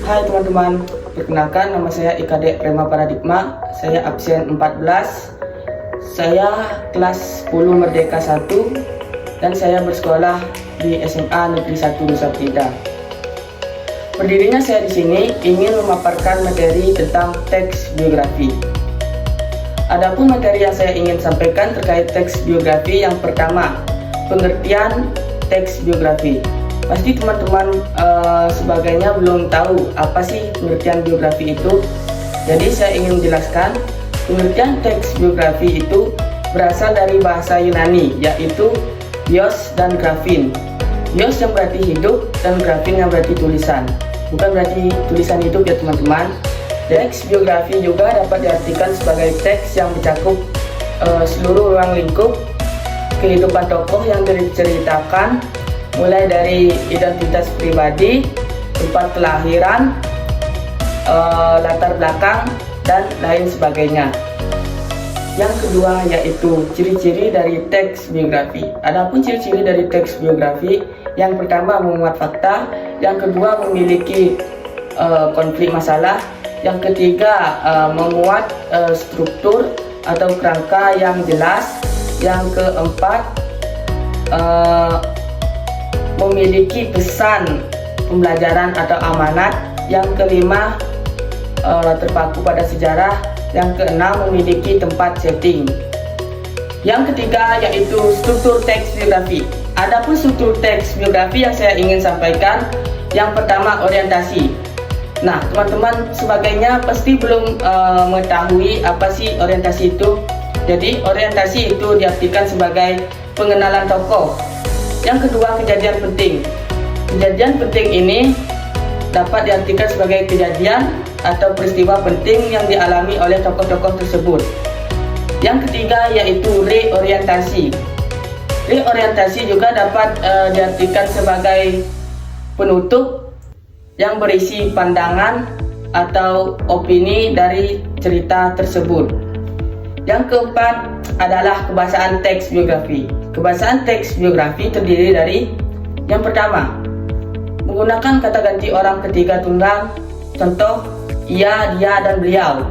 Hai teman-teman, perkenalkan nama saya IKD Rema Paradigma. Saya absen 14. Saya kelas 10 Merdeka 1 dan saya bersekolah di SMA Negeri 1 Nusa Penida. Berdirinya saya di sini ingin memaparkan materi tentang teks biografi. Adapun materi yang saya ingin sampaikan terkait teks biografi, yang pertama, pengertian teks biografi. Pasti teman-teman sebagainya belum tahu apa sih pengertian biografi itu. Jadi saya ingin menjelaskan, pengertian teks biografi itu berasal dari bahasa Yunani, yaitu bios dan grafin. Bios yang berarti hidup dan grafin yang berarti tulisan. Bukan berarti tulisan hidup ya teman-teman. Teks biografi juga dapat diartikan sebagai teks yang mencakup seluruh ruang lingkup kehidupan tokoh yang diceritakan, mulai dari identitas pribadi, tempat kelahiran, latar belakang, dan lain sebagainya. Yang kedua yaitu ciri-ciri dari teks biografi. Adapun ciri-ciri dari teks biografi, yang pertama memuat fakta, yang kedua memiliki konflik masalah, yang ketiga memuat struktur atau kerangka yang jelas, yang keempat memiliki pesan pembelajaran atau amanat, yang kelima terpaku pada sejarah, yang keenam memiliki tempat setting. Yang ketiga yaitu struktur teks biografi. Adapun struktur teks biografi yang saya ingin sampaikan, yang pertama orientasi. Nah teman-teman sebagainya pasti belum mengetahui apa sih orientasi itu. Jadi orientasi itu diartikan sebagai pengenalan tokoh. Yang kedua, kejadian penting. Kejadian penting ini dapat diartikan sebagai kejadian atau peristiwa penting yang dialami oleh tokoh-tokoh tersebut. Yang ketiga yaitu reorientasi. Reorientasi juga dapat diartikan sebagai penutup yang berisi pandangan atau opini dari cerita tersebut. Yang keempat adalah kebahasaan teks biografi. Kebahasaan teks biografi terdiri dari, yang pertama, menggunakan kata ganti orang ketiga tunggal, contoh ia, dia, dan beliau.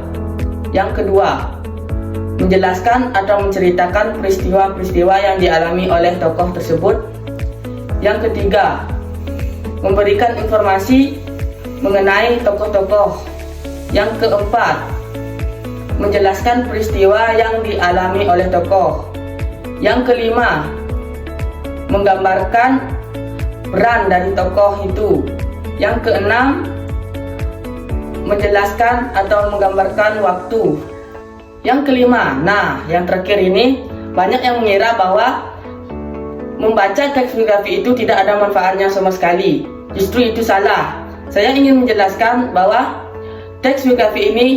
Yang kedua, menjelaskan atau menceritakan peristiwa-peristiwa yang dialami oleh tokoh tersebut. Yang ketiga, memberikan informasi mengenai tokoh-tokoh. Yang keempat, menjelaskan peristiwa yang dialami oleh tokoh. Yang kelima, menggambarkan peran dari tokoh itu. Yang keenam, menjelaskan atau menggambarkan waktu. Yang kelima, nah yang terakhir ini, banyak yang mengira bahwa membaca teks biografi itu tidak ada manfaatnya sama sekali. Justru itu salah. Saya ingin menjelaskan bahwa teks biografi ini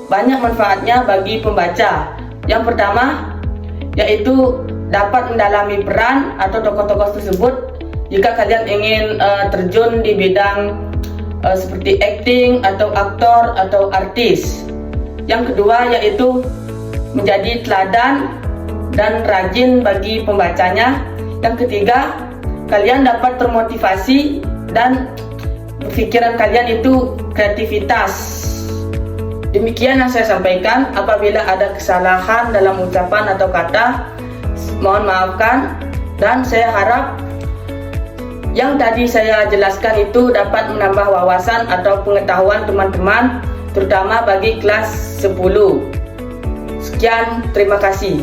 banyak manfaatnya bagi pembaca. Yang pertama yaitu dapat mendalami peran atau tokoh-tokoh tersebut jika kalian ingin terjun di bidang seperti acting atau aktor atau artis. Yang kedua yaitu menjadi teladan dan rajin bagi pembacanya. Yang ketiga, kalian dapat termotivasi dan pikiran kalian itu kreativitas. Demikian yang saya sampaikan. Apabila ada kesalahan dalam ucapan atau kata, mohon maafkan, dan saya harap yang tadi saya jelaskan itu dapat menambah wawasan atau pengetahuan teman-teman, terutama bagi kelas 10. Sekian, terima kasih.